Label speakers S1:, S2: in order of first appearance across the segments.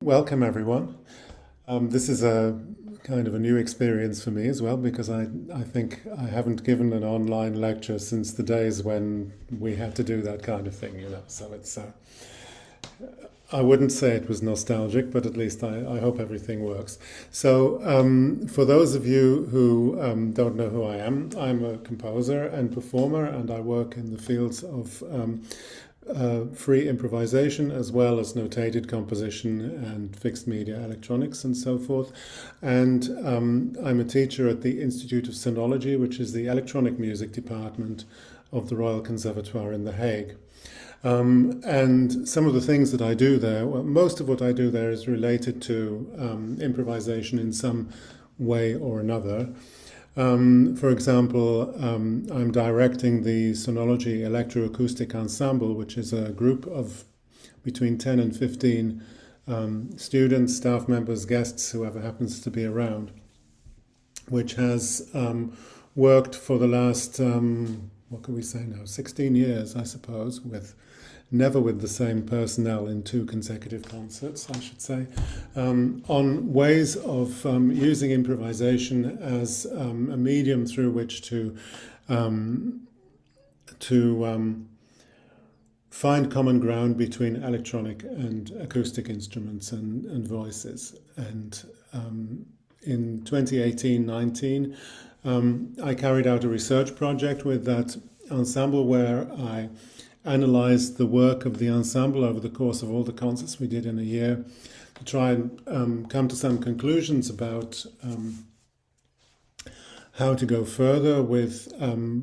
S1: Welcome, everyone. This is a kind of a new experience for me as well because I think I haven't given an online lecture since the days when we had to do that kind of thing, you know. So I wouldn't say it was nostalgic, but at least I hope everything works. So, for those of you who don't know who I am, I'm a composer and performer, and I work in the fields of free improvisation as well as notated composition and fixed media electronics and so forth. And I'm a teacher at the Institute of Sonology, which is the electronic music department of the Royal Conservatoire in The Hague. And some of the things that I do there, well, most of what I do there is related to improvisation in some way or another. For example, I'm directing the Sonology Electroacoustic Ensemble, which is a group of between 10 and 15 students, staff members, guests, whoever happens to be around, which has worked for the last, what can we say now, 16 years, I suppose, never with the same personnel in two consecutive concerts, I should say, on ways of using improvisation as a medium through which to find common ground between electronic and acoustic instruments and voices. And in 2018-19, I carried out a research project with that ensemble where I analysed the work of the ensemble over the course of all the concerts we did in a year to try and come to some conclusions about how to go further with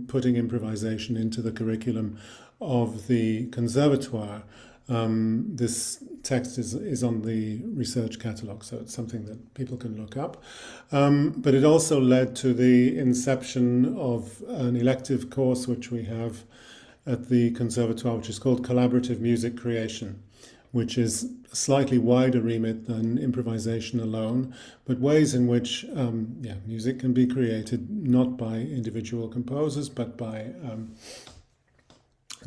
S1: putting improvisation into the curriculum of the Conservatoire. This text is on the research catalogue, so it's something that people can look up. But it also led to the inception of an elective course which we have at the Conservatoire, which is called Collaborative Music Creation, which is a slightly wider remit than improvisation alone, but ways in which music can be created not by individual composers, but by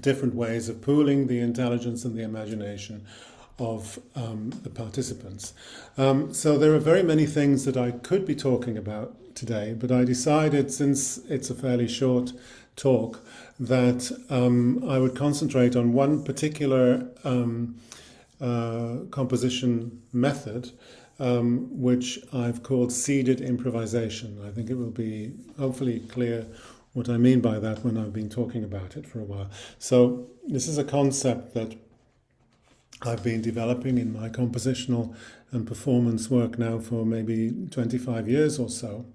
S1: different ways of pooling the intelligence and the imagination of the participants. So there are very many things that I could be talking about today, but I decided, since it's a fairly short talk, that I would concentrate on one particular composition method, which I've called seeded improvisation. I think it will be hopefully clear what I mean by that when I've been talking about it for a while. So this is a concept that I've been developing in my compositional and performance work now for maybe 25 years or so.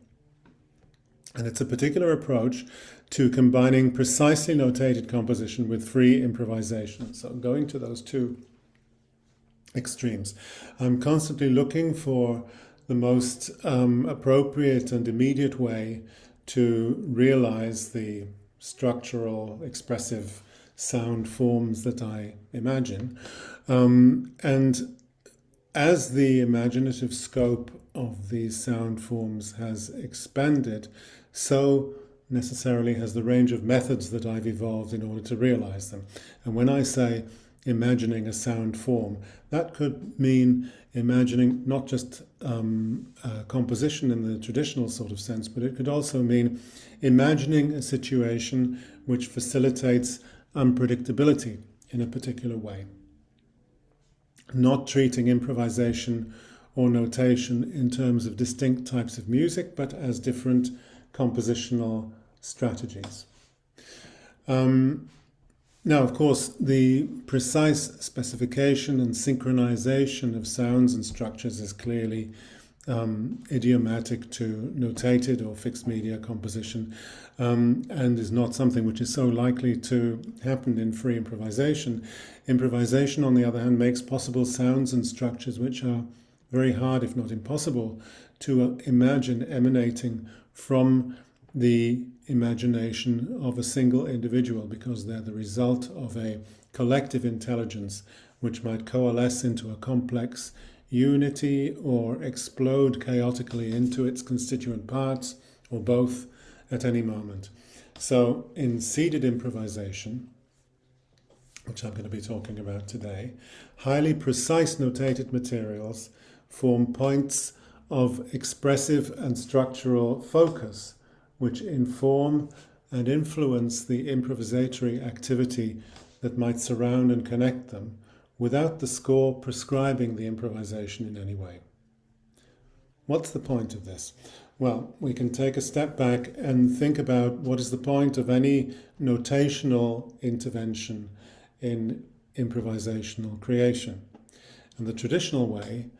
S1: And it's a particular approach to combining precisely notated composition with free improvisation. So going to those two extremes. I'm constantly looking for the most appropriate and immediate way to realize the structural, expressive sound forms that I imagine. And as the imaginative scope of these sound forms has expanded, so necessarily has the range of methods that I've evolved in order to realize them. And when I say imagining a sound form, that could mean imagining not just composition in the traditional sort of sense, but it could also mean imagining a situation which facilitates unpredictability in a particular way. Not treating improvisation or notation in terms of distinct types of music, but as different compositional strategies. Now, of course, the precise specification and synchronization of sounds and structures is clearly idiomatic to notated or fixed media composition, and is not something which is so likely to happen in free improvisation. Improvisation, on the other hand, makes possible sounds and structures which are very hard, if not impossible, to imagine emanating from the imagination of a single individual, because they're the result of a collective intelligence which might coalesce into a complex unity or explode chaotically into its constituent parts, or both at any moment. So in seeded improvisation, which I'm going to be talking about today, highly precise notated materials form points of expressive and structural focus, which inform and influence the improvisatory activity that might surround and connect them, without the score prescribing the improvisation in any way. What's the point of this? Well, we can take a step back and think about what is the point of any notational intervention in improvisational creation. And the traditional way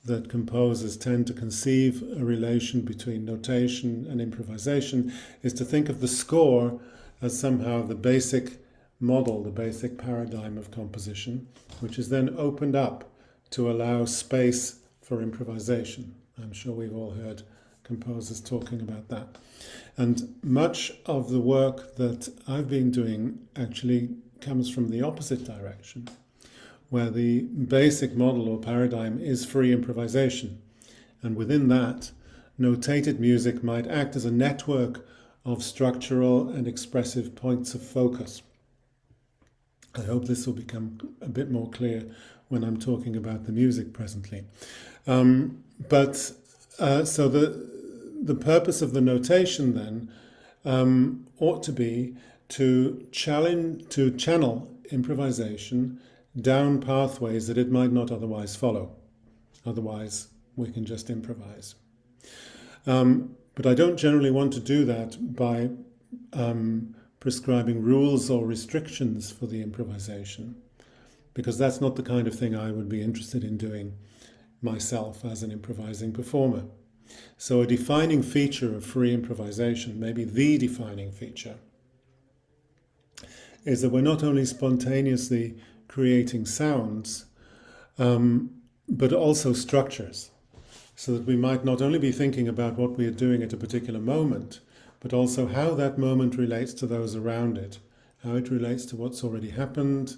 S1: that composers tend to conceive a relation between notation and improvisation is to think of the score as somehow the basic model, the basic paradigm of composition, which is then opened up to allow space for improvisation. I'm sure we've all heard composers talking about that. And much of the work that I've been doing actually comes from the opposite direction, where the basic model or paradigm is free improvisation. And within that, notated music might act as a network of structural and expressive points of focus. I hope this will become a bit more clear when I'm talking about the music presently. So the purpose of the notation then ought to be to channel improvisation down pathways that it might not otherwise follow. Otherwise, we can just improvise. But I don't generally want to do that by prescribing rules or restrictions for the improvisation, because that's not the kind of thing I would be interested in doing myself as an improvising performer. So a defining feature of free improvisation, maybe the defining feature, is that we're not only spontaneously creating sounds, but also structures, so that we might not only be thinking about what we are doing at a particular moment, but also how that moment relates to those around it, how it relates to what's already happened,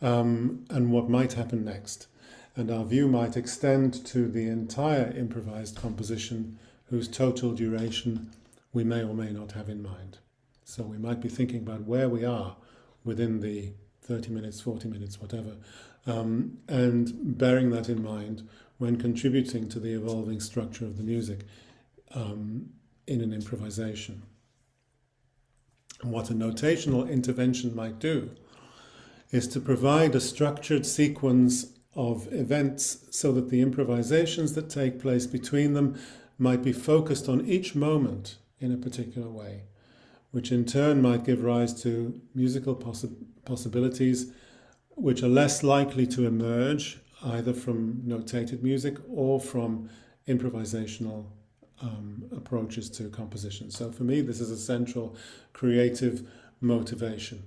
S1: and what might happen next. And our view might extend to the entire improvised composition, whose total duration we may or may not have in mind. So we might be thinking about where we are within the 30 minutes, 40 minutes, whatever, and bearing that in mind when contributing to the evolving structure of the music in an improvisation. And what a notational intervention might do is to provide a structured sequence of events so that the improvisations that take place between them might be focused on each moment in a particular way, which in turn might give rise to musical possibilities which are less likely to emerge either from notated music or from improvisational approaches to composition. So for me, this is a central creative motivation.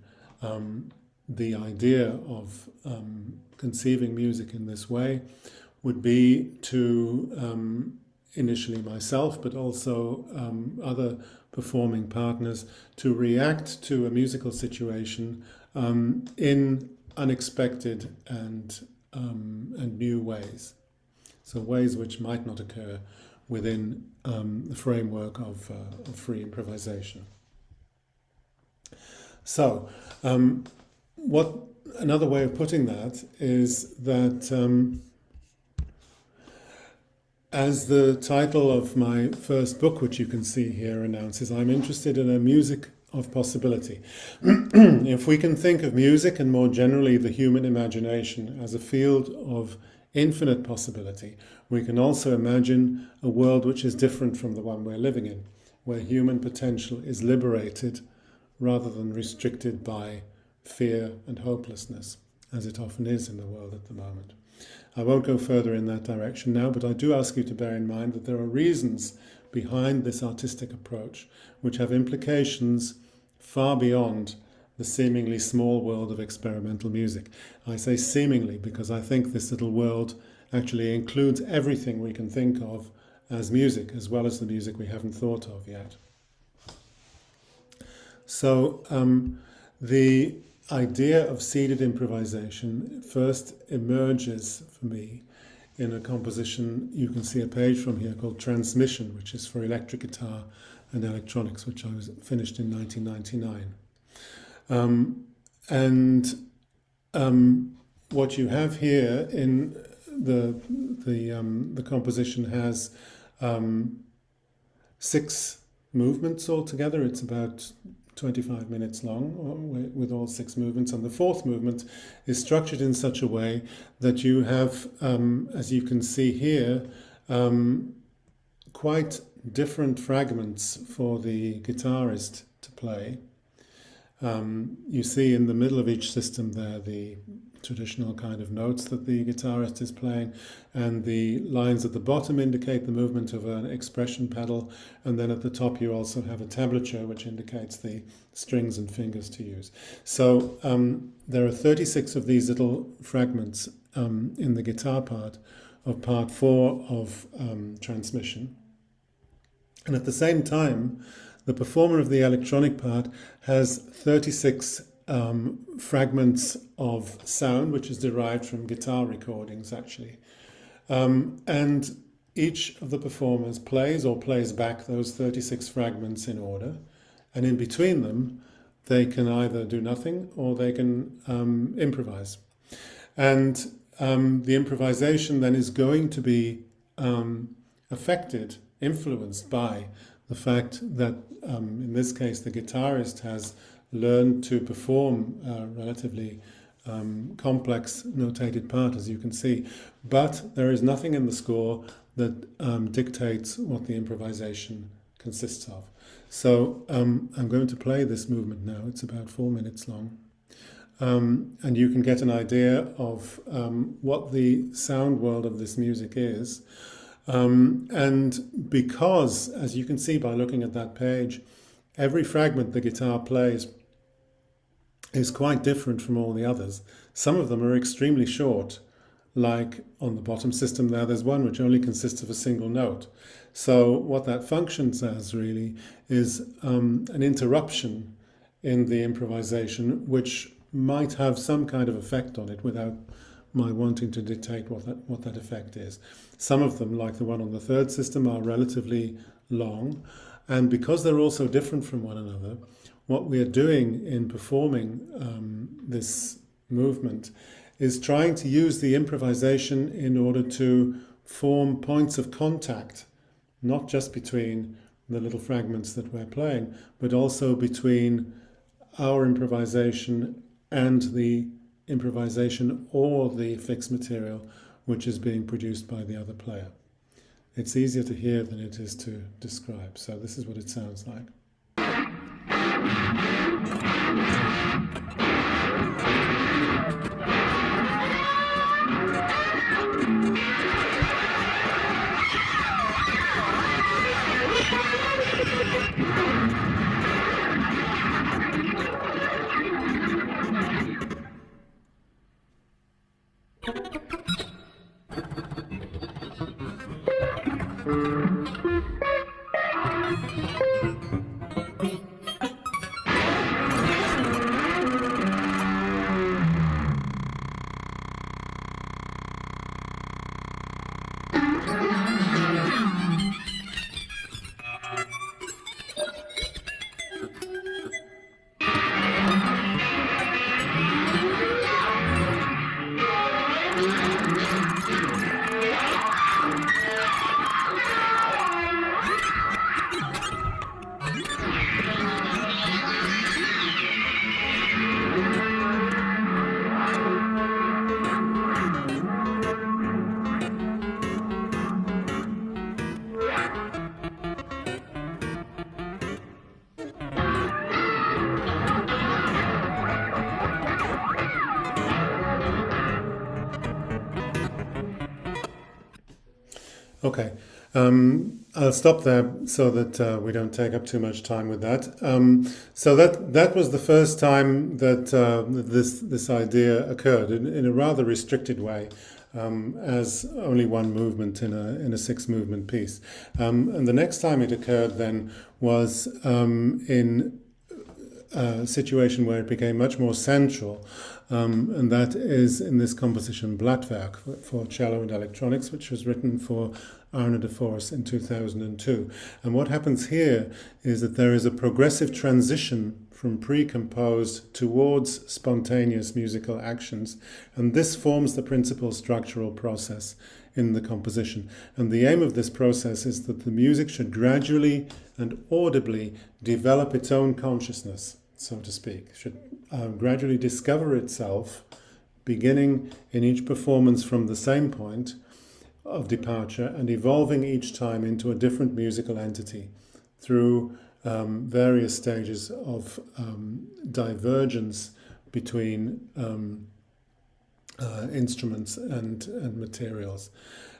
S1: The idea of conceiving music in this way would be to initially myself, but also other performing partners, to react to a musical situation in unexpected and new ways. So ways which might not occur within the framework of free improvisation. So, another way of putting that is that, as the title of my first book, which you can see here, announces, I'm interested in a music of possibility. If we can think of music and more generally the human imagination as a field of infinite possibility, we can also imagine a world which is different from the one we're living in, where human potential is liberated rather than restricted by fear and hopelessness, as it often is in the world at the moment. I won't go further in that direction now, but I do ask you to bear in mind that there are reasons behind this artistic approach which have implications far beyond the seemingly small world of experimental music. I say seemingly because I think this little world actually includes everything we can think of as music, as well as the music we haven't thought of yet. So the idea of seeded improvisation first emerges for me in a composition you can see a page from here called Transmission, which is for electric guitar and electronics, which I was finished in 1999. And what you have here in the composition has 6 movements altogether. It's about 25 minutes long with all 6 movements, and the 4th movement is structured in such a way that you have, as you can see here, quite different fragments for the guitarist to play. You see in the middle of each system there the traditional kind of notes that the guitarist is playing, and the lines at the bottom indicate the movement of an expression pedal, and then at the top you also have a tablature which indicates the strings and fingers to use. So there are 36 of these little fragments in the guitar part of part 4 of transmission. And at the same time, the performer of the electronic part has 36 fragments of sound, which is derived from guitar recordings, actually. And each of the performers plays or plays back those 36 fragments in order. And in between them, they can either do nothing or they can improvise. And the improvisation then is going to be affected, influenced by the fact that, in this case, the guitarist has learned to perform a relatively complex notated part, as you can see. But there is nothing in the score that dictates what the improvisation consists of. So I'm going to play this movement now. It's about 4 minutes long. And you can get an idea of what the sound world of this music is. And because, as you can see by looking at that page, every fragment the guitar plays is quite different from all the others. Some of them are extremely short, like on the bottom system there's one which only consists of a single note. So what that functions as really is an interruption in the improvisation, which might have some kind of effect on it without my wanting to dictate what that effect is. Some of them, like the one on the 3rd system, are relatively long, and because they're all so different from one another, what we are doing in performing this movement is trying to use the improvisation in order to form points of contact, not just between the little fragments that we're playing, but also between our improvisation and the improvisation or the fixed material which is being produced by the other player. It's easier to hear than it is to describe. So this is what it sounds like. Okay, I'll stop there so that we don't take up too much time with that. So that was the first time that this idea occurred in a rather restricted way, as only one movement in a 6-movement piece. And the next time it occurred then was in situation where it became much more central, and that is in this composition Blattwerk for cello and electronics, which was written for Arne de Vos in 2002. And what happens here is that there is a progressive transition from pre-composed towards spontaneous musical actions, and this forms the principal structural process in the composition. And the aim of this process is that the music should gradually and audibly develop its own consciousness, so to speak, should gradually discover itself, beginning in each performance from the same point of departure and evolving each time into a different musical entity through various stages of divergence between instruments and materials.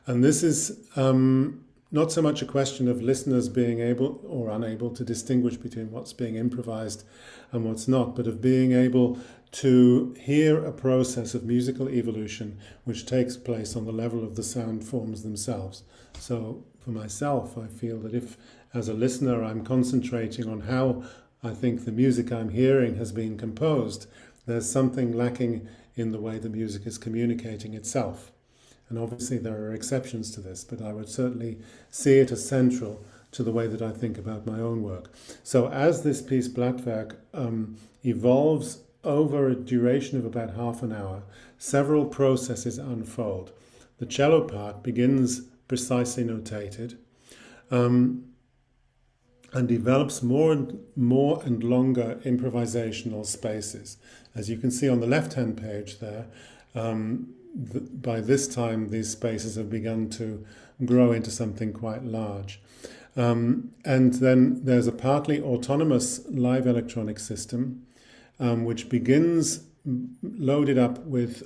S1: And this is not so much a question of listeners being able or unable to distinguish between what's being improvised and what's not, but of being able to hear a process of musical evolution which takes place on the level of the sound forms themselves. So for myself, I feel that if, as a listener, I'm concentrating on how I think the music I'm hearing has been composed, there's something lacking in the way the music is communicating itself. And obviously there are exceptions to this, but I would certainly see it as central to the way that I think about my own work. So as this piece Blattwerk evolves over a duration of about half an hour, several processes unfold. The cello part begins precisely notated and develops more and longer improvisational spaces. As you can see on the left-hand page there, by this time these spaces have begun to grow into something quite large. And then there's a partly autonomous live electronic system which begins loaded up with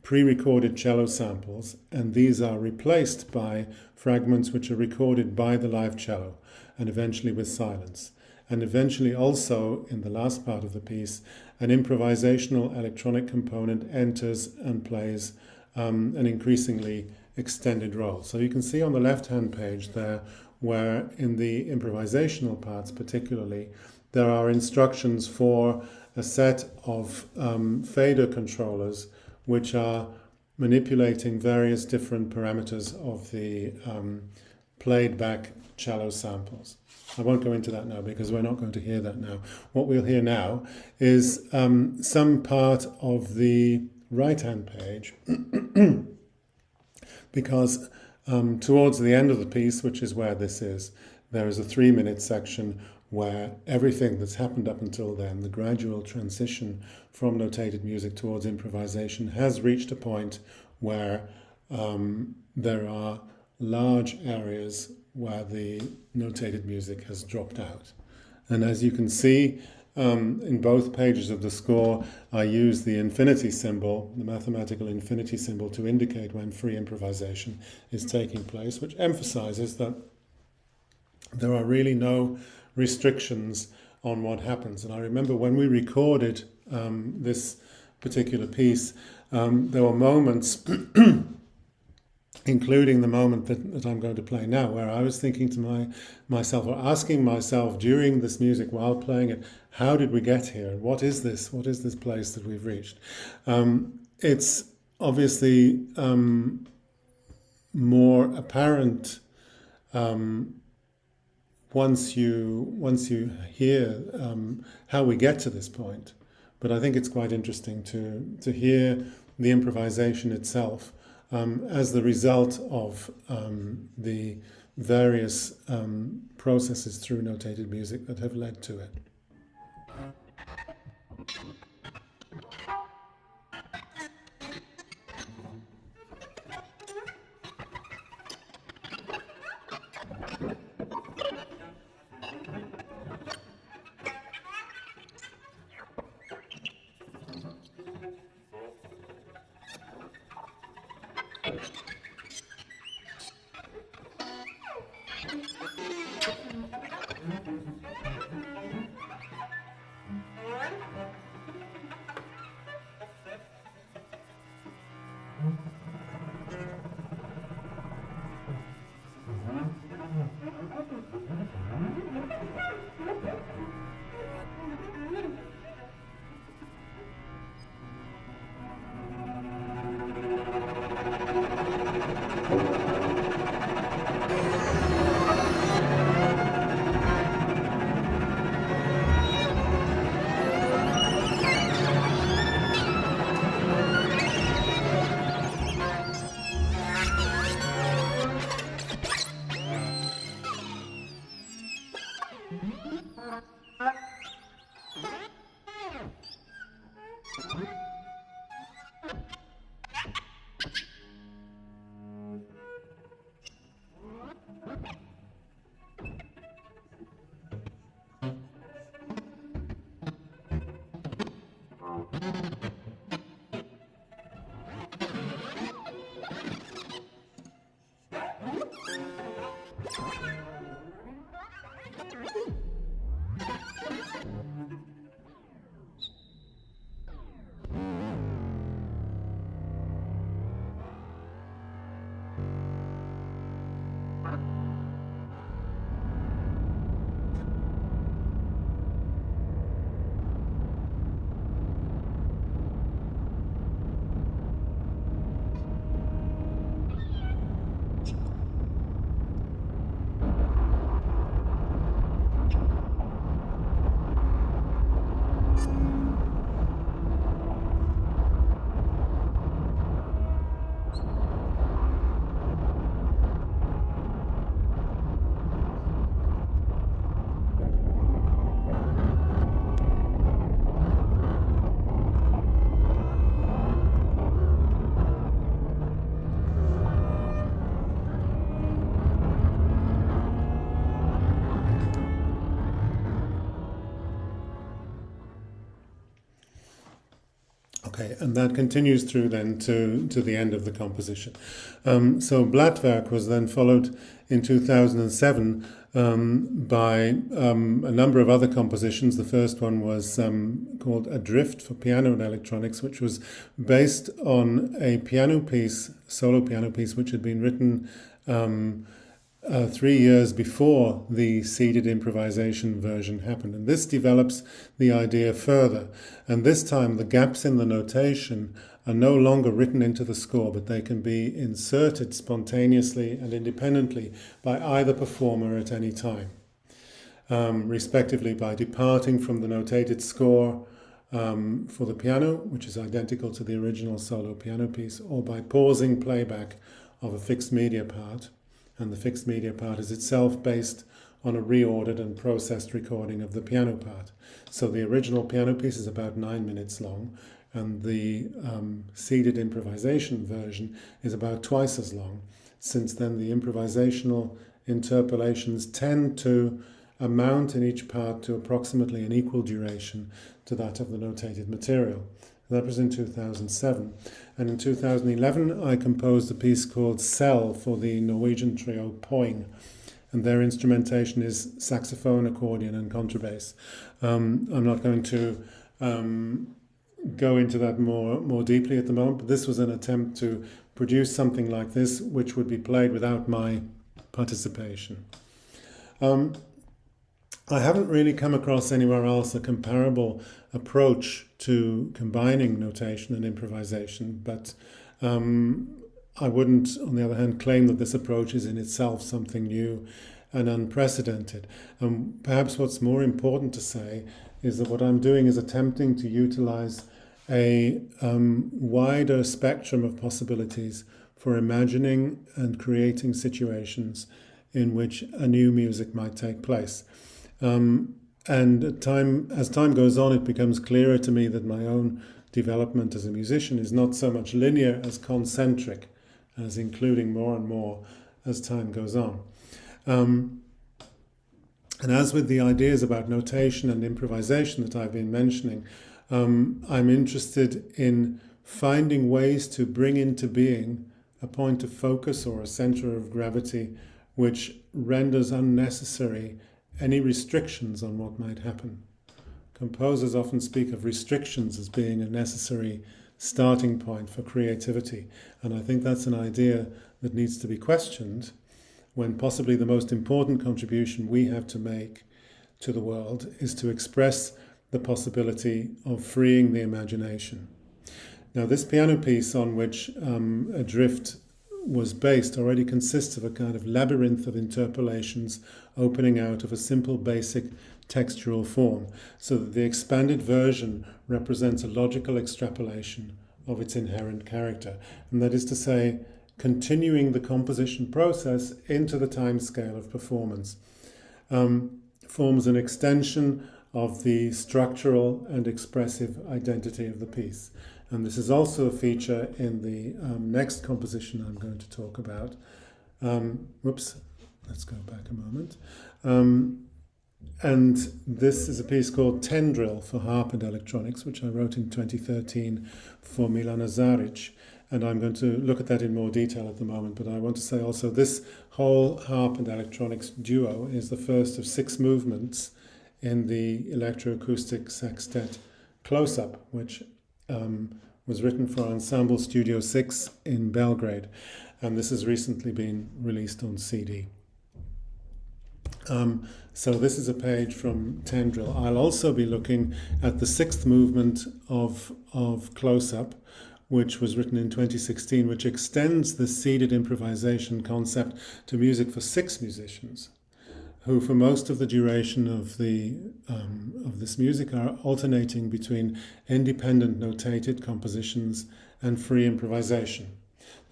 S1: pre-recorded cello samples, and these are replaced by fragments which are recorded by the live cello, and eventually with silence. And eventually also, in the last part of the piece, an improvisational electronic component enters and plays an increasingly extended role. So you can see on the left-hand page there, where in the improvisational parts particularly, there are instructions for a set of fader controllers which are manipulating various different parameters of the played back cello samples. I won't go into that now because we're not going to hear that now. What we'll hear now is some part of the right-hand page because towards the end of the piece, which is where this is, there is a 3-minute section where everything that's happened up until then, the gradual transition from notated music towards improvisation, has reached a point where there are large areas where the notated music has dropped out. And as you can see, in both pages of the score, I use the infinity symbol, the mathematical infinity symbol, to indicate when free improvisation is taking place, which emphasizes that there are really no restrictions on what happens. And I remember when we recorded this particular piece, there were moments including the moment that I'm going to play now, where I was thinking to myself, or asking myself during this music while playing it, how did we get here? What is this? What is this place that we've reached? It's obviously more apparent once you hear how we get to this point. But I think it's quite interesting to hear the improvisation itself as the result of the various processes through notated music that have led to it. Okay, and that continues through then to the end of the composition. So Blattwerk was then followed in 2007 by a number of other compositions. The first one was called Adrift for piano and electronics, which was based on a piano piece, solo piano piece, which had been written 3 years before the seeded improvisation version happened. And this develops the idea further. And this time the gaps in the notation are no longer written into the score, but they can be inserted spontaneously and independently by either performer at any time, respectively by departing from the notated score for the piano, which is identical to the original solo piano piece, or by pausing playback of a fixed media part. And the fixed media part is itself based on a reordered and processed recording of the piano part. So the original piano piece is about 9 minutes long, and the seeded improvisation version is about twice as long, since then the improvisational interpolations tend to amount in each part to approximately an equal duration to that of the notated material. That was in 2007. And in 2011, I composed a piece called Cell for the Norwegian trio Poing. And their instrumentation is saxophone, accordion, and contrabass. I'm not going to go into that more deeply at the moment, but this was an attempt to produce something like this, which would be played without my participation. I haven't really come across anywhere else a comparable approach to combining notation and improvisation, but I wouldn't, on the other hand, claim that this approach is in itself something new and unprecedented. Perhaps what's more important to say is that what I'm doing is attempting to utilize a wider spectrum of possibilities for imagining and creating situations in which a new music might take place. And as time goes on, it becomes clearer to me that my own development as a musician is not so much linear as concentric, as including more and more as time goes on. And as with the ideas about notation and improvisation that I've been mentioning, I'm interested in finding ways to bring into being a point of focus or a center of gravity which renders unnecessary any restrictions on what might happen. Composers often speak of restrictions as being a necessary starting point for creativity, and I think that's an idea that needs to be questioned when possibly the most important contribution we have to make to the world is to express the possibility of freeing the imagination. Now, this piano piece on which Adrift was based already consists of a kind of labyrinth of interpolations opening out of a simple basic textural form, so that the expanded version represents a logical extrapolation of its inherent character, and that is to say, continuing the composition process into the time scale of performance, forms an extension of the structural and expressive identity of the piece. And this is also a feature in the next composition I'm going to talk about. Let's go back a moment. And this is a piece called Tendril for Harp and Electronics, which I wrote in 2013 for Milana Zaric. And I'm going to look at that in more detail at the moment. But I want to say also this whole harp and electronics duo is the first of 6 movements in the electroacoustic sextet Close-Up, which was written for Ensemble Studio 6 in Belgrade. And this has recently been released on CD. So this is a page from Tendril. I'll also be looking at the 6th movement of Close-Up, which was written in 2016, which extends the seated improvisation concept to music for 6 musicians, who for most of the duration of this music are alternating between independent notated compositions and free improvisation.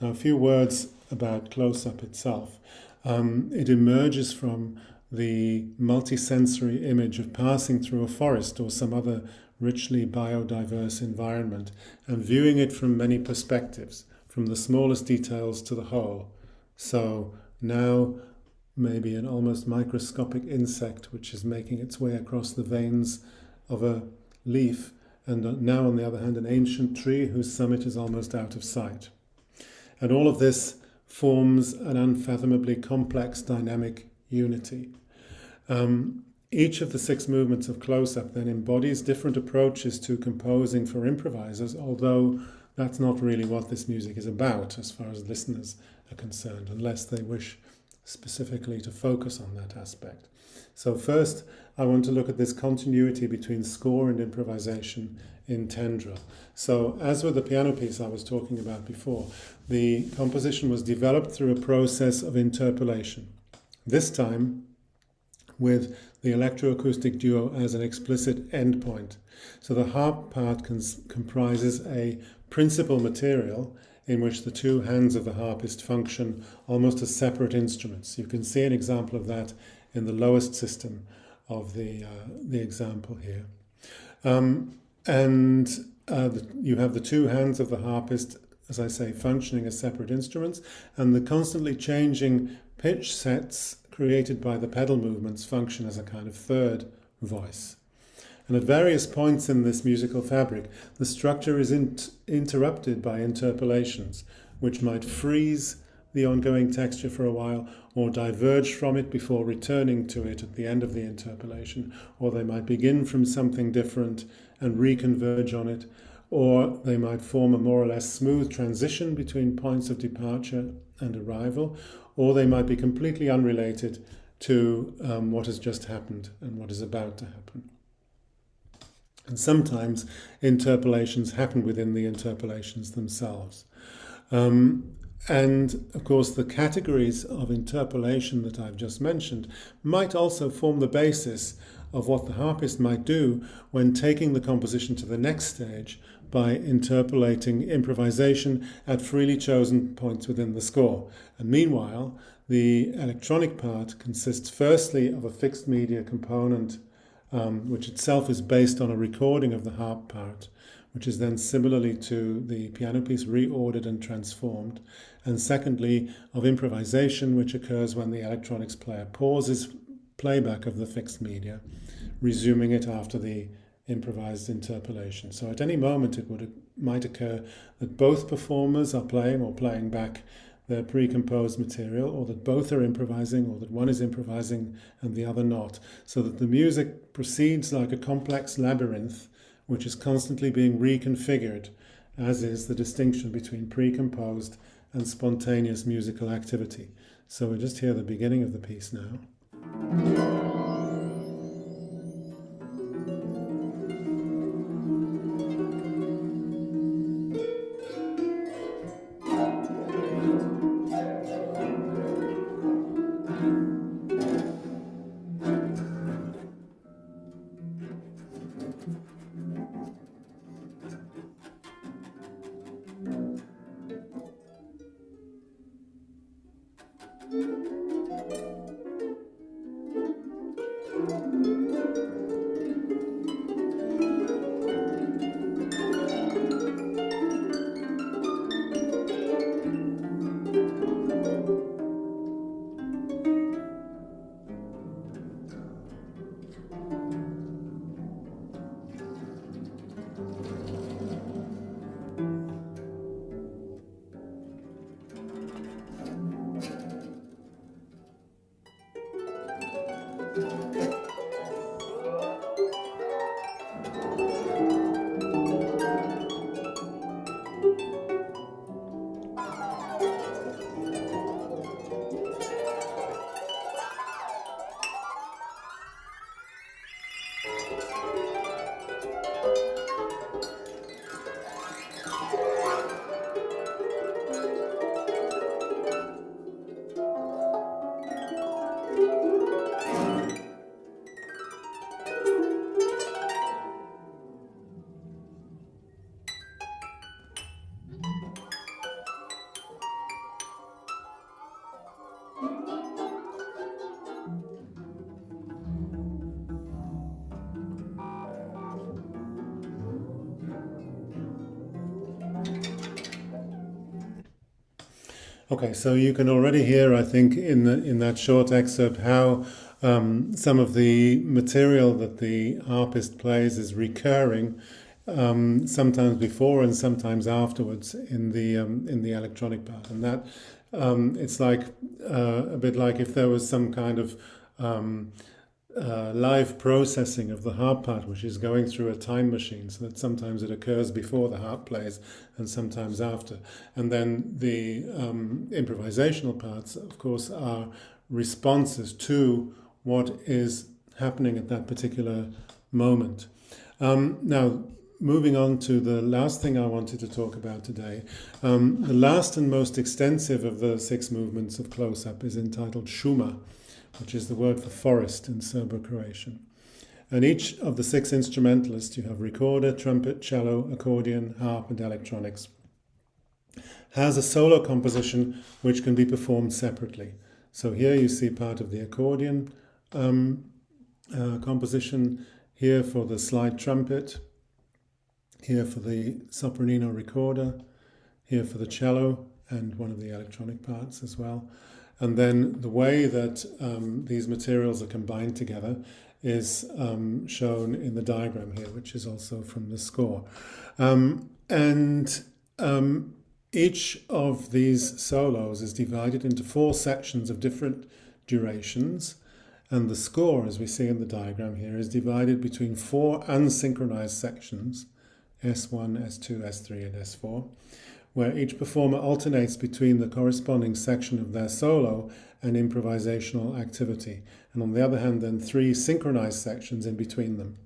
S1: Now, a few words about Close-Up itself. It emerges from the multisensory image of passing through a forest or some other richly biodiverse environment and viewing it from many perspectives, from the smallest details to the whole. So now maybe an almost microscopic insect which is making its way across the veins of a leaf, and now on the other hand an ancient tree whose summit is almost out of sight. And all of this forms an unfathomably complex dynamic unity. Each of the 6 movements of Close-Up then embodies different approaches to composing for improvisers, although that's not really what this music is about as far as listeners are concerned, unless they wish specifically to focus on that aspect. So first, I want to look at this continuity between score and improvisation in Tendril. So as with the piano piece I was talking about before, the composition was developed through a process of interpolation. This time with the electroacoustic duo as an explicit endpoint. So the harp part comprises a principal material in which the 2 hands of the harpist function almost as separate instruments. You can see an example of that in the lowest system of the example here. You have the 2 hands of the harpist, as I say, functioning as separate instruments, and the constantly changing pitch sets created by the pedal movements function as a kind of third voice. And at various points in this musical fabric, the structure is interrupted by interpolations, which might freeze the ongoing texture for a while, or diverge from it before returning to it at the end of the interpolation, or they might begin from something different and reconverge on it, or they might form a more or less smooth transition between points of departure and arrival, or they might be completely unrelated to what has just happened and what is about to happen. And sometimes interpolations happen within the interpolations themselves. And of course, the categories of interpolation that I've just mentioned might also form the basis of what the harpist might do when taking the composition to the next stage by interpolating improvisation at freely chosen points within the score. And meanwhile, the electronic part consists firstly of a fixed media component, which itself is based on a recording of the harp part, which is then similarly to the piano piece reordered and transformed. And secondly, of improvisation, which occurs when the electronics player pauses playback of the fixed media, resuming it after the improvised interpolation. So at any moment it might occur that both performers are playing or playing back their pre-composed material, or that both are improvising, or that one is improvising and the other not, so that the music proceeds like a complex labyrinth which is constantly being reconfigured, as is the distinction between pre-composed and spontaneous musical activity. So we'll just hear the beginning of the piece now. Okay, so you can already hear, I think, in that short excerpt how some of the material that the harpist plays is recurring, sometimes before and sometimes afterwards in the electronic part, and that it's like a bit like if there was some kind of live processing of the harp part, which is going through a time machine, so that sometimes it occurs before the harp plays and sometimes after. And then the improvisational parts, of course, are responses to what is happening at that particular moment. Now, moving on to the last thing I wanted to talk about today, the last and most extensive of the 6 movements of close-up is entitled Šuma, which is the word for forest in Serbo-Croatian. And each of the 6 instrumentalists, you have recorder, trumpet, cello, accordion, harp and electronics, has a solo composition which can be performed separately. So here you see part of the accordion composition, here for the slide trumpet, here for the sopranino recorder, here for the cello and one of the electronic parts as well. And then the way that these materials are combined together is shown in the diagram here, which is also from the score. Each of these solos is divided into 4 sections of different durations, and the score, as we see in the diagram here, is divided between 4 unsynchronized sections, S1, S2, S3 and S4, where each performer alternates between the corresponding section of their solo and improvisational activity. And on the other hand, then 3 synchronized sections in between them.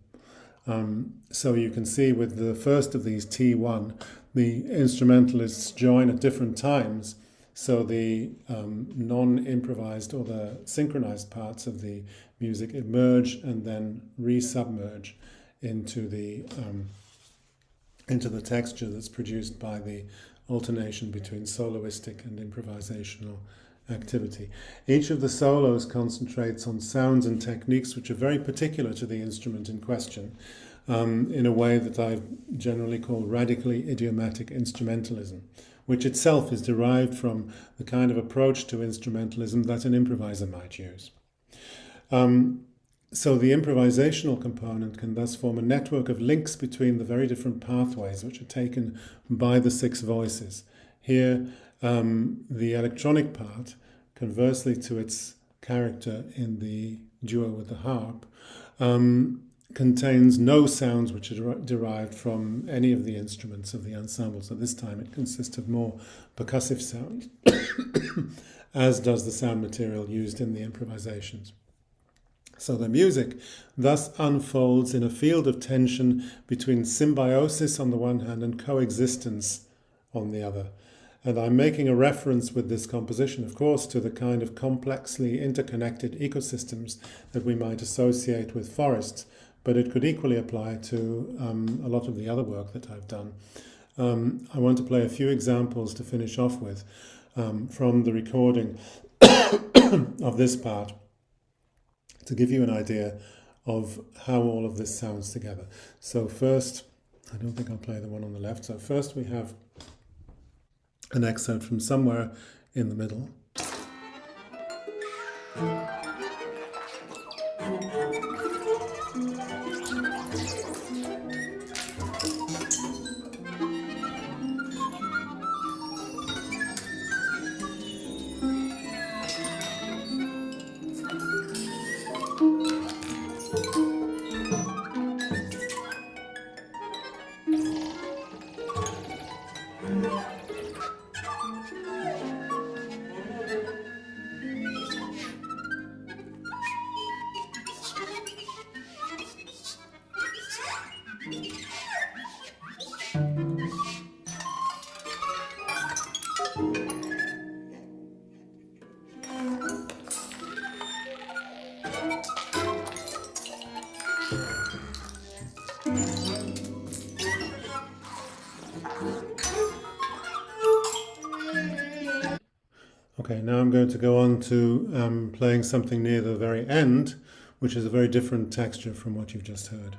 S1: So you can see with the first of these, T1, the instrumentalists join at different times. So the non-improvised or the synchronized parts of the music emerge and then re-submerge into the texture that's produced by the alternation between soloistic and improvisational activity. Each of the solos concentrates on sounds and techniques which are very particular to the instrument in question, in a way that I've generally called radically idiomatic instrumentalism, which itself is derived from the kind of approach to instrumentalism that an improviser might use. So the improvisational component can thus form a network of links between the very different pathways which are taken by the 6 voices. Here, the electronic part, conversely to its character in the duo with the harp, contains no sounds which are derived from any of the instruments of the ensemble. So this time it consists of more percussive sounds, as does the sound material used in the improvisations. So the music thus unfolds in a field of tension between symbiosis on the one hand and coexistence on the other. And I'm making a reference with this composition, of course, to the kind of complexly interconnected ecosystems that we might associate with forests, but it could equally apply to a lot of the other work that I've done. I want to play a few examples to finish off with from the recording of this part, to give you an idea of how all of this sounds together. So first, I don't think I'll play the one on the left. So first we have an excerpt from somewhere in the middle. Okay, now I'm going to go on to playing something near the very end, which is a very different texture from what you've just heard.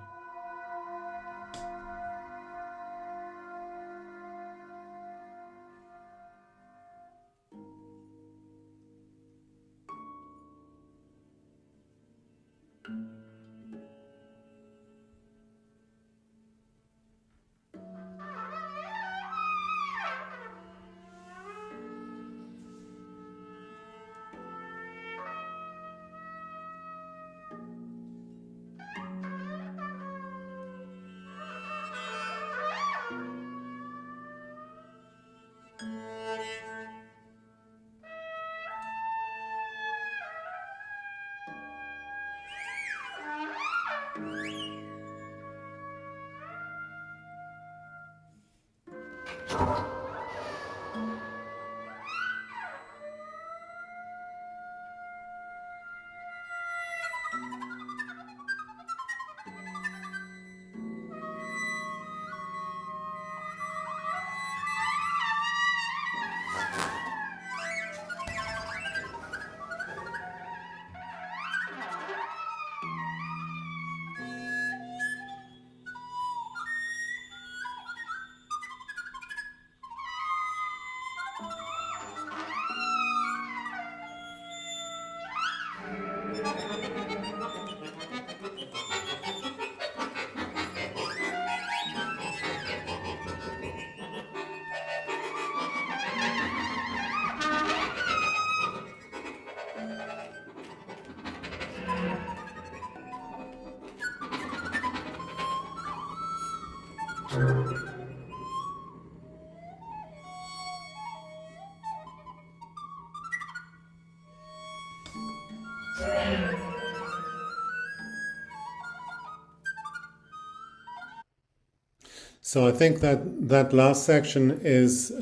S1: So I think that last section is,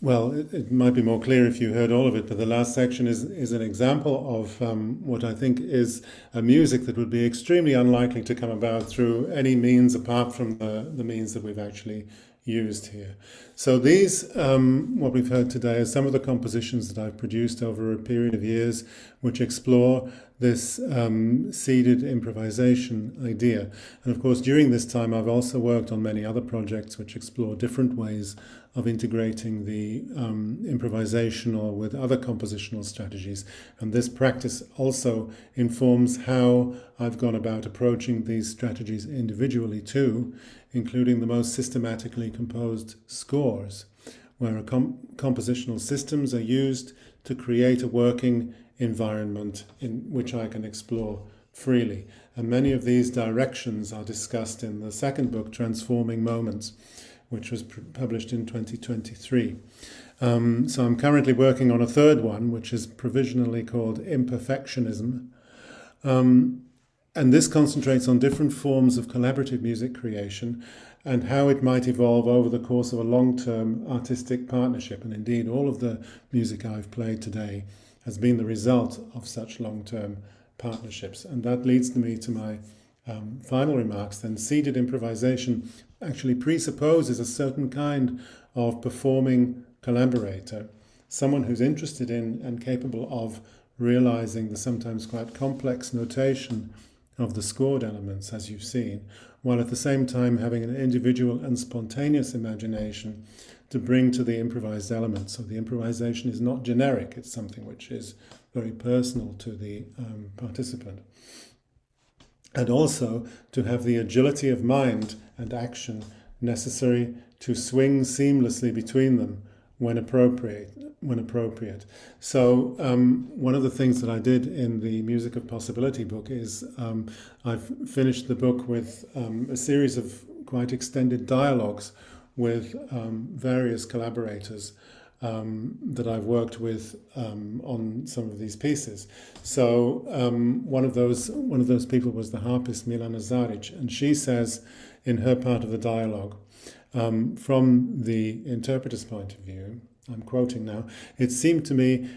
S1: well, it might be more clear if you heard all of it, but the last section is an example of what I think is a music that would be extremely unlikely to come about through any means apart from the means that we've actually used here. So these, what we've heard today, are some of the compositions that I've produced over a period of years which explore this seeded improvisation idea. And of course, during this time, I've also worked on many other projects which explore different ways of integrating the improvisational with other compositional strategies. And this practice also informs how I've gone about approaching these strategies individually too, including the most systematically composed scores, where compositional systems are used to create a working environment in which I can explore freely. And many of these directions are discussed in the second book, Transforming Moments, which was published in 2023. So I'm currently working on a third one, which is provisionally called Imperfectionism. And this concentrates on different forms of collaborative music creation and how it might evolve over the course of a long-term artistic partnership. And indeed, all of the music I've played today has been the result of such long-term partnerships. And that leads me to my final remarks then. Seeded improvisation actually presupposes a certain kind of performing collaborator, someone who's interested in and capable of realizing the sometimes quite complex notation of the scored elements, as you've seen, while at the same time having an individual and spontaneous imagination to bring to the improvised elements. So the improvisation is not generic, it's something which is very personal to the participant. And also to have the agility of mind and action necessary to swing seamlessly between them when appropriate. So one of the things that I did in the Music of Possibility book is I've finished the book with a series of quite extended dialogues with various collaborators that I've worked with on some of these pieces. So one of those people was the harpist Milana Zaric, and she says in her part of the dialogue, from the interpreter's point of view, I'm quoting now, "It seemed to me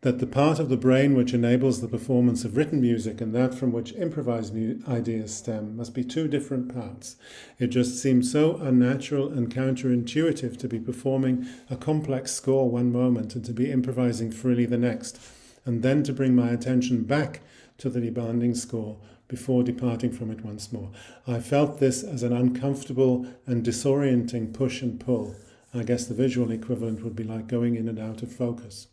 S1: that the part of the brain which enables the performance of written music and that from which improvised ideas stem must be two different parts. It just seemed so unnatural and counterintuitive to be performing a complex score one moment and to be improvising freely the next, and then to bring my attention back to the demanding score before departing from it once more. I felt this as an uncomfortable and disorienting push and pull. I guess the visual equivalent would be like going in and out of focus.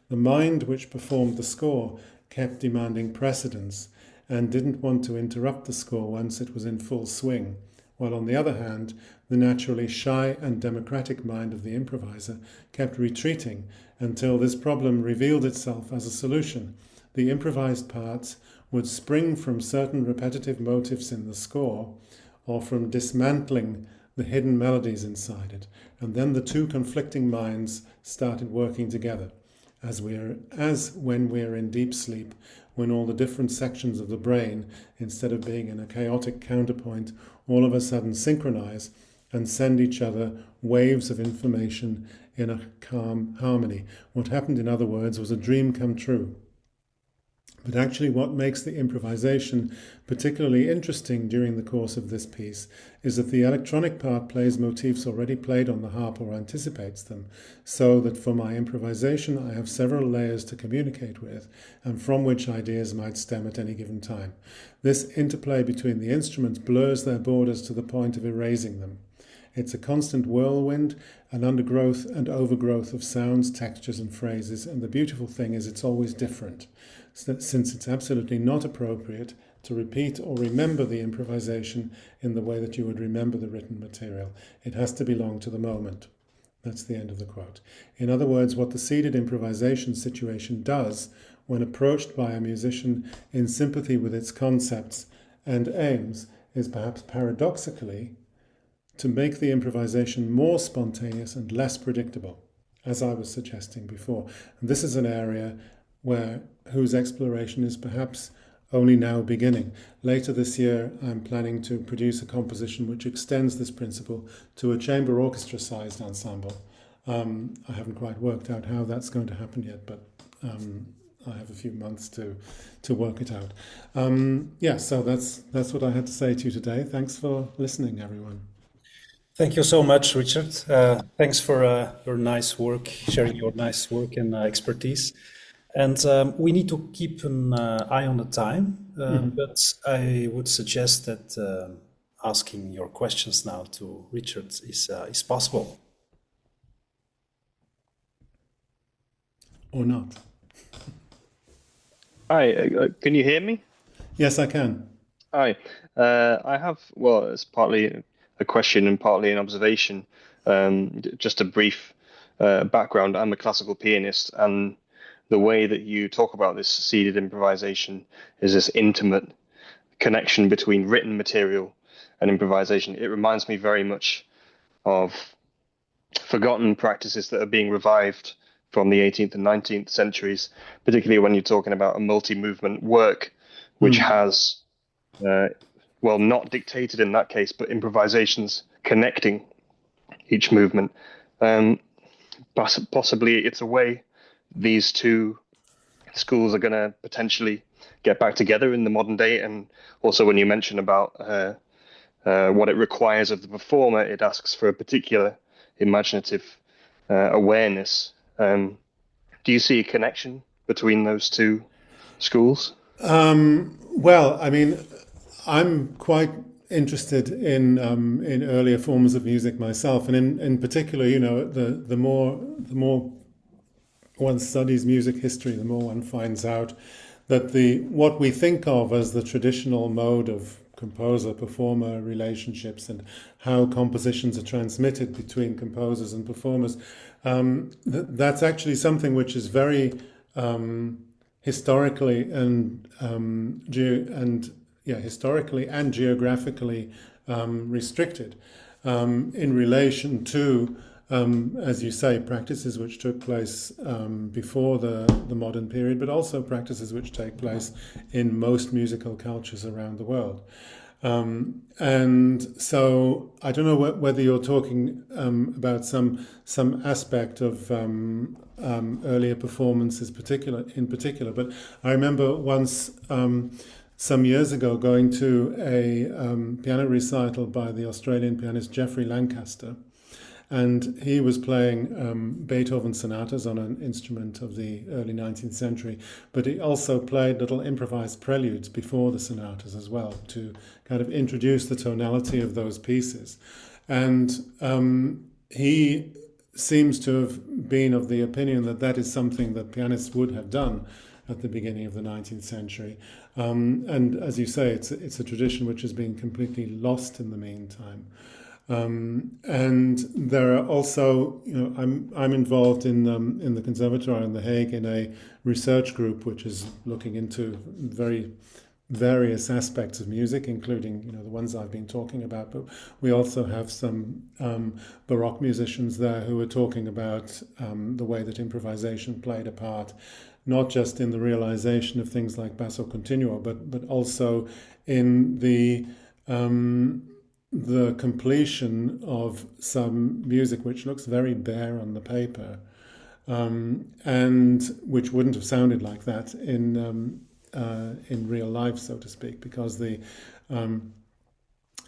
S1: The mind which performed the score kept demanding precedence and didn't want to interrupt the score once it was in full swing, while on the other hand, the naturally shy and democratic mind of the improviser kept retreating until this problem revealed itself as a solution. The improvised parts would spring from certain repetitive motifs in the score or from dismantling the hidden melodies inside it, and then the two conflicting minds started working together, as when we're in deep sleep, when all the different sections of the brain, instead of being in a chaotic counterpoint, all of a sudden synchronize and send each other waves of information in a calm harmony. What happened, in other words, was a dream come true. But actually what makes the improvisation particularly interesting during the course of this piece is that the electronic part plays motifs already played on the harp or anticipates them, so that for my improvisation I have several layers to communicate with and from which ideas might stem at any given time. This interplay between the instruments blurs their borders to the point of erasing them. It's a constant whirlwind, an undergrowth and overgrowth of sounds, textures and phrases, and the beautiful thing is it's always different, since it's absolutely not appropriate to repeat or remember the improvisation in the way that you would remember the written material. It has to belong to the moment. That's the end of the quote. In other words, what the seated improvisation situation does when approached by a musician in sympathy with its concepts and aims is perhaps paradoxically to make the improvisation more spontaneous and less predictable, as I was suggesting before. And this is an area whose exploration is perhaps only now beginning. Later this year, I'm planning to produce a composition which extends this principle to a chamber orchestra-sized ensemble. I haven't quite worked out how that's going to happen yet, but I have a few months to work it out. So that's what I had to say to you today. Thanks for listening, everyone.
S2: Thank you so much, Richard. Thanks for your nice work, sharing your nice work and expertise. And we need to keep an eye on the time, but I would suggest that asking your questions now to Richard is possible.
S1: Or not.
S3: Hi, can you hear me?
S1: Yes, I can.
S3: Hi, I have, it's partly a question and partly an observation. Just a brief background. I'm a classical pianist, and the way that you talk about this seated improvisation is this intimate connection between written material and improvisation. It reminds me very much of forgotten practices that are being revived from the 18th and 19th centuries, particularly when you're talking about a multi-movement work, which has, not dictated in that case, but improvisations connecting each movement. Possibly it's a way these two schools are going to potentially get back together in the modern day. And also when you mention about what it requires of the performer, it asks for a particular imaginative awareness. Do you see a connection between those two schools?
S1: I'm quite interested in earlier forms of music myself, and in particular, the more one studies music history, the more one finds out that what we think of as the traditional mode of composer-performer relationships and how compositions are transmitted between composers and performers, that's actually something which is very historically and geographically restricted in relation to, as you say, practices which took place before the modern period, but also practices which take place in most musical cultures around the world. And so I don't know whether you're talking about some aspect of earlier performances, in particular. But I remember once, some years ago, going to a piano recital by the Australian pianist Geoffrey Lancaster, and he was playing Beethoven sonatas on an instrument of the early 19th century, but he also played little improvised preludes before the sonatas as well to kind of introduce the tonality of those pieces. And he seems to have been of the opinion that that is something that pianists would have done at the beginning of the 19th century. And as you say, it's a tradition which has been completely lost in the meantime. And there are also, I'm involved in the Conservatoire in The Hague in a research group which is looking into very various aspects of music, including the ones I've been talking about. But we also have some Baroque musicians there who are talking about the way that improvisation played a part, not just in the realization of things like basso continuo, but also in the completion of some music which looks very bare on the paper, and which wouldn't have sounded like that in real life, so to speak, because the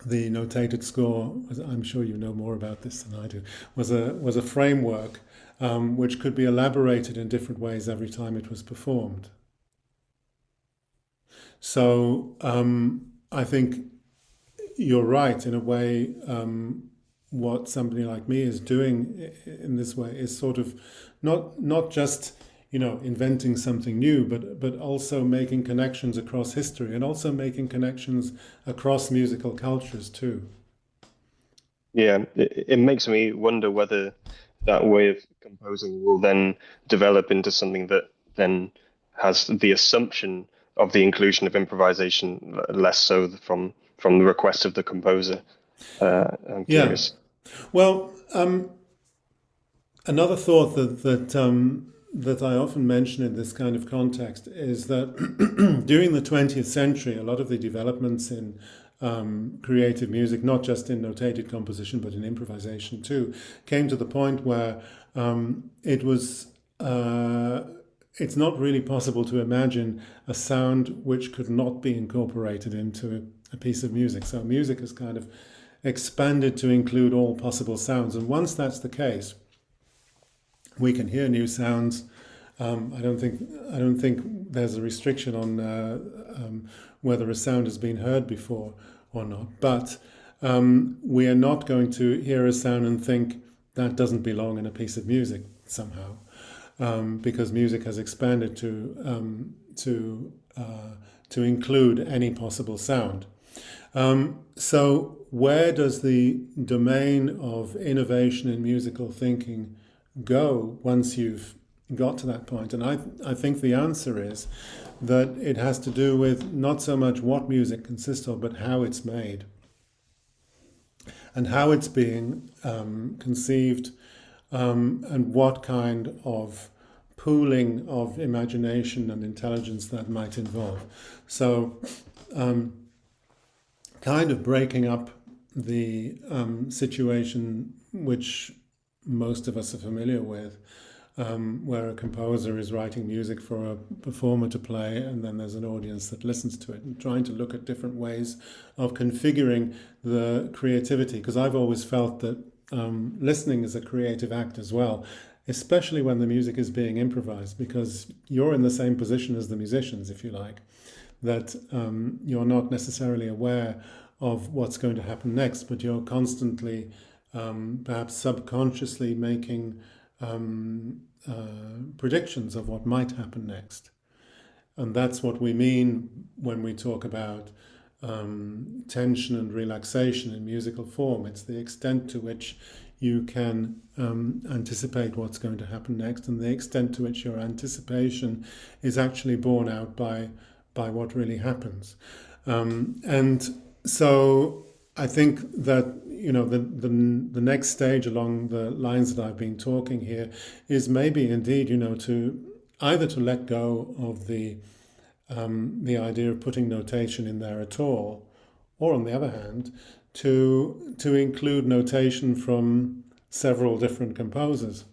S1: notated score, I'm sure you know more about this than I do, was a framework which could be elaborated in different ways every time it was performed. So I think you're right in a way. What somebody like me is doing in this way is sort of not just inventing something new, but also making connections across history and also making connections across musical cultures too.
S3: Yeah, it makes me wonder whether that way of composing will then develop into something that then has the assumption of the inclusion of improvisation, less so from the request of the composer. I'm
S1: Yeah.
S3: curious.
S1: Well, another thought that I often mention in this kind of context is that during the 20th century, a lot of the developments in creative music, not just in notated composition but in improvisation too, came to the point where it's not really possible to imagine a sound which could not be incorporated into a piece of music. So music has kind of expanded to include all possible sounds, and once that's the case, we can hear new sounds. I don't think there's a restriction on whether a sound has been heard before or not. But we are not going to hear a sound and think that doesn't belong in a piece of music somehow, because music has expanded to include any possible sound. So where does the domain of innovation in musical thinking go once you've got to that point? And I think the answer is that it has to do with not so much what music consists of, but how it's made and how it's being conceived, and what kind of pooling of imagination and intelligence that might involve. So kind of breaking up the situation which most of us are familiar with, where a composer is writing music for a performer to play, and then there's an audience that listens to it, and trying to look at different ways of configuring the creativity. Because I've always felt that listening is a creative act as well, especially when the music is being improvised, because you're in the same position as the musicians, if you like, that you're not necessarily aware of what's going to happen next, but you're constantly, perhaps subconsciously, making predictions of what might happen next. And that's what we mean when we talk about tension and relaxation in musical form. It's the extent to which you can anticipate what's going to happen next, and the extent to which your anticipation is actually borne out by what really happens. And so I think that the next stage along the lines that I've been talking here is maybe indeed to either to let go of the idea of putting notation in there at all, or on the other hand, to include notation from several different composers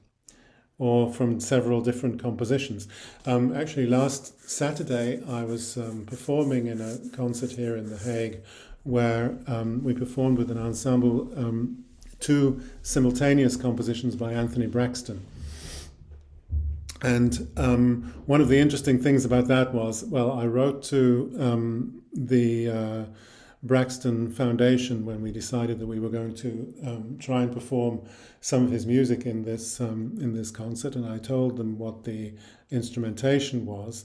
S1: or from several different compositions. Actually, last Saturday I was performing in a concert here in The Hague where we performed with an ensemble two simultaneous compositions by Anthony Braxton. And one of the interesting things about that was, well, I wrote to the Braxton Foundation when we decided that we were going to try and perform some of his music in this concert, and I told them what the instrumentation was.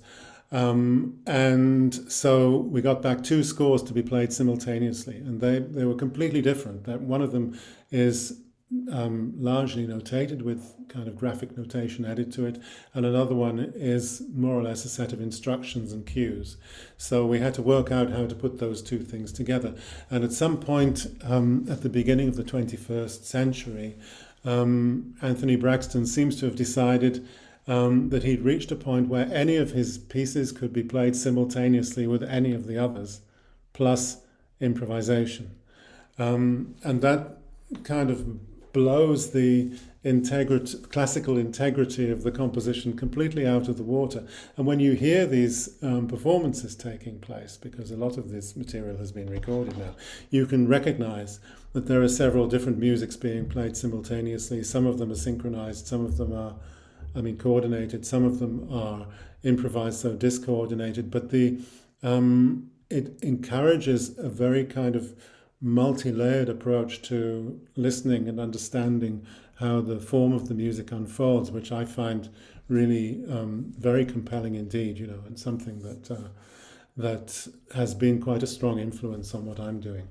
S1: And so we got back two scores to be played simultaneously, and they were completely different. That one of them is largely notated with kind of graphic notation added to it, and another one is more or less a set of instructions and cues. So we had to work out how to put those two things together. And at some point at the beginning of the 21st century, Anthony Braxton seems to have decided that he'd reached a point where any of his pieces could be played simultaneously with any of the others, plus improvisation. And that kind of blows the classical integrity of the composition completely out of the water. And when you hear these performances taking place, because a lot of this material has been recorded now, you can recognize that there are several different musics being played simultaneously. Some of them are synchronized, some of them are coordinated, some of them are improvised, so discoordinated, but it encourages a very kind of multi-layered approach to listening and understanding how the form of the music unfolds, which I find really very compelling indeed, and something that has been quite a strong influence on what I'm doing.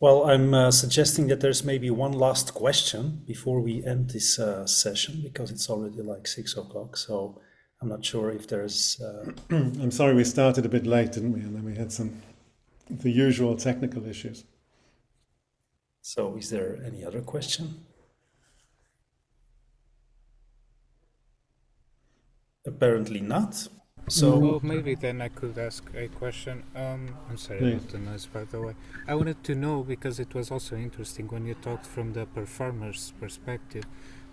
S2: Well, I'm suggesting that there's maybe one last question before we end this session, because it's already like 6 o'clock. So I'm not sure if there's...
S1: I'm sorry we started a bit late, didn't we? And then we had the usual technical issues.
S2: So is there any other question? Apparently not. So
S4: well, maybe then I could ask a question. I'm sorry about the noise, by the way. I wanted to know, because it was also interesting when you talked from the performer's perspective.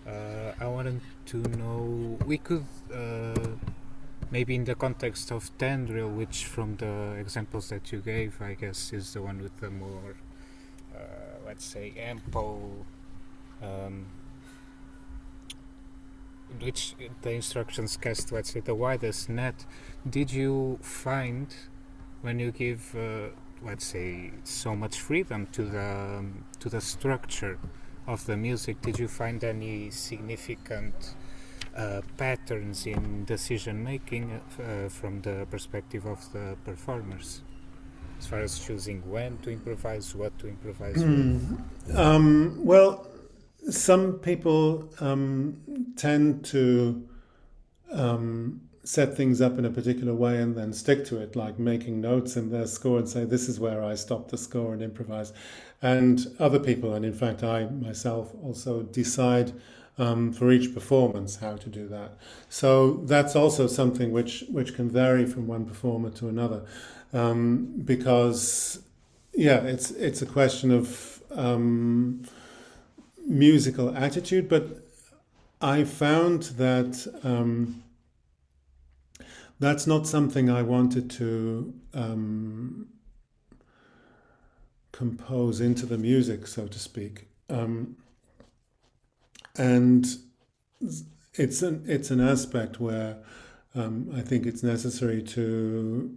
S4: I wanted to know, we could maybe in the context of Tendril, which from the examples that you gave, I guess is the one with the more, let's say, ample, which the instructions cast, let's say, the widest net. Did you find, when you give, let's say, so much freedom to the structure of the music, did you find any significant patterns in decision making from the perspective of the performers, as far as choosing when to improvise, what to improvise with?
S1: Well, some people tend to set things up in a particular way and then stick to it, like making notes in their score and say, this is where I stop the score and improvise. And other people, and in fact I myself also decide for each performance how to do that. So that's also something which can vary from one performer to another, because it's a question of musical attitude. But I found that that's not something I wanted to compose into the music, so to speak. And it's an aspect where I think it's necessary to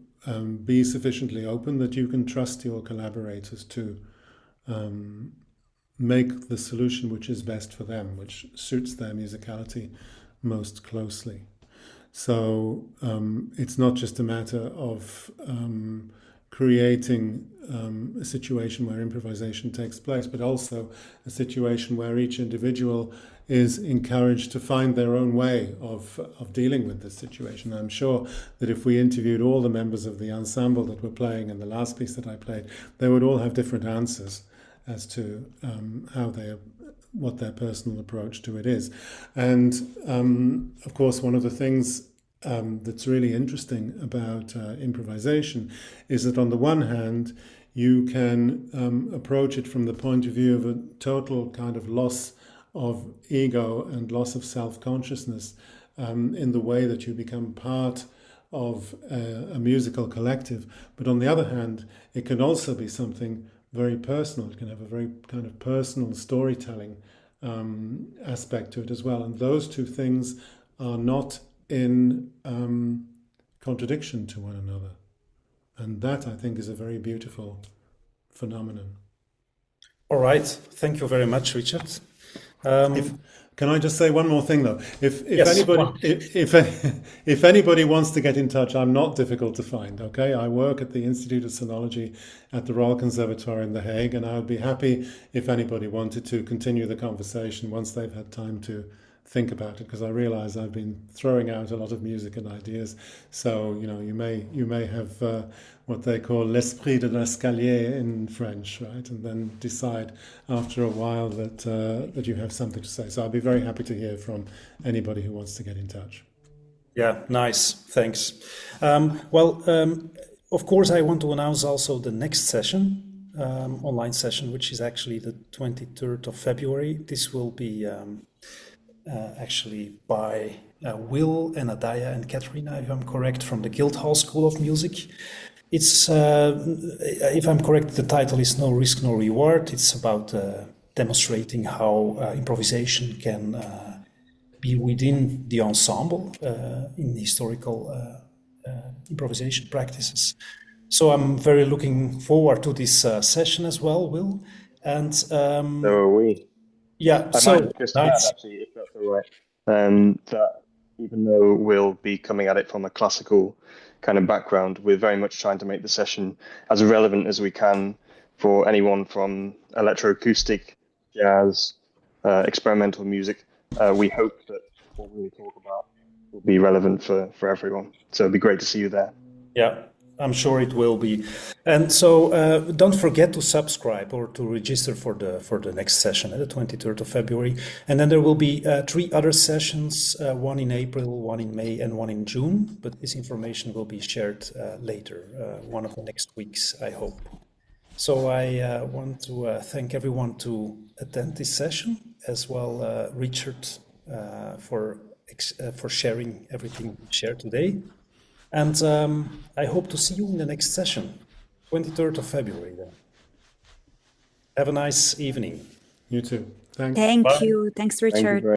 S1: be sufficiently open that you can trust your collaborators to make the solution which is best for them, which suits their musicality most closely. So it's not just a matter of creating a situation where improvisation takes place, but also a situation where each individual is encouraged to find their own way of dealing with this situation. I'm sure that if we interviewed all the members of the ensemble that were playing in the last piece that I played, they would all have different answers as to what their personal approach to it is. And of course, one of the things that's really interesting about improvisation is that on the one hand, you can approach it from the point of view of a total kind of loss of ego and loss of self-consciousness in the way that you become part of a musical collective. But on the other hand, it can also be something very personal. It can have a very kind of personal storytelling aspect to it as well. And those two things are not in contradiction to one another. And that, I think, is a very beautiful phenomenon.
S2: All right. Thank you very much, Richard.
S1: Can I just say one more thing though? If
S2: Yes,
S1: anybody if anybody wants to get in touch, I'm not difficult to find. Okay, I work at the Institute of Sonology at the Royal Conservatoire in The Hague, and I would be happy if anybody wanted to continue the conversation once they've had time to think about it, because I realize I've been throwing out a lot of music and ideas. So you may have what they call l'esprit de l'escalier in French, right? And then decide after a while that you have something to say. So I'll be very happy to hear from anybody who wants to get in touch.
S2: Yeah, nice. Thanks. Of course, I want to announce also the next session, online session, which is actually the 23rd of February. This will be actually by Will and Adaya and Katerina, if I'm correct, from the Guildhall School of Music. It's, if I'm correct, the title is No Risk, No Reward. It's about demonstrating how improvisation can be within the ensemble in historical improvisation practices. So I'm very looking forward to this session as well, Will. And
S3: So are we.
S2: yeah,
S3: I
S2: so
S3: might just add, actually, if that's all right, that even though we'll be coming at it from a classical kind of background, we're very much trying to make the session as relevant as we can for anyone from electroacoustic, jazz, experimental music. We hope that what we talk about will be relevant for everyone. So it'd be great to see you there.
S2: yeah, I'm sure it will be. And so don't forget to subscribe or to register for the next session, the 23rd of February. And then there will be 3 other sessions, one in April, one in May, and one in June. But this information will be shared later, one of the next weeks, I hope. So I want to thank everyone to attend this session, as well Richard for sharing everything shared today. And I hope to see you in the next session, 23rd of February then. Have a nice evening.
S1: You too. Thanks.
S5: Thank
S2: Bye.
S5: you. Thanks,
S3: Thank you
S5: Richard.
S3: very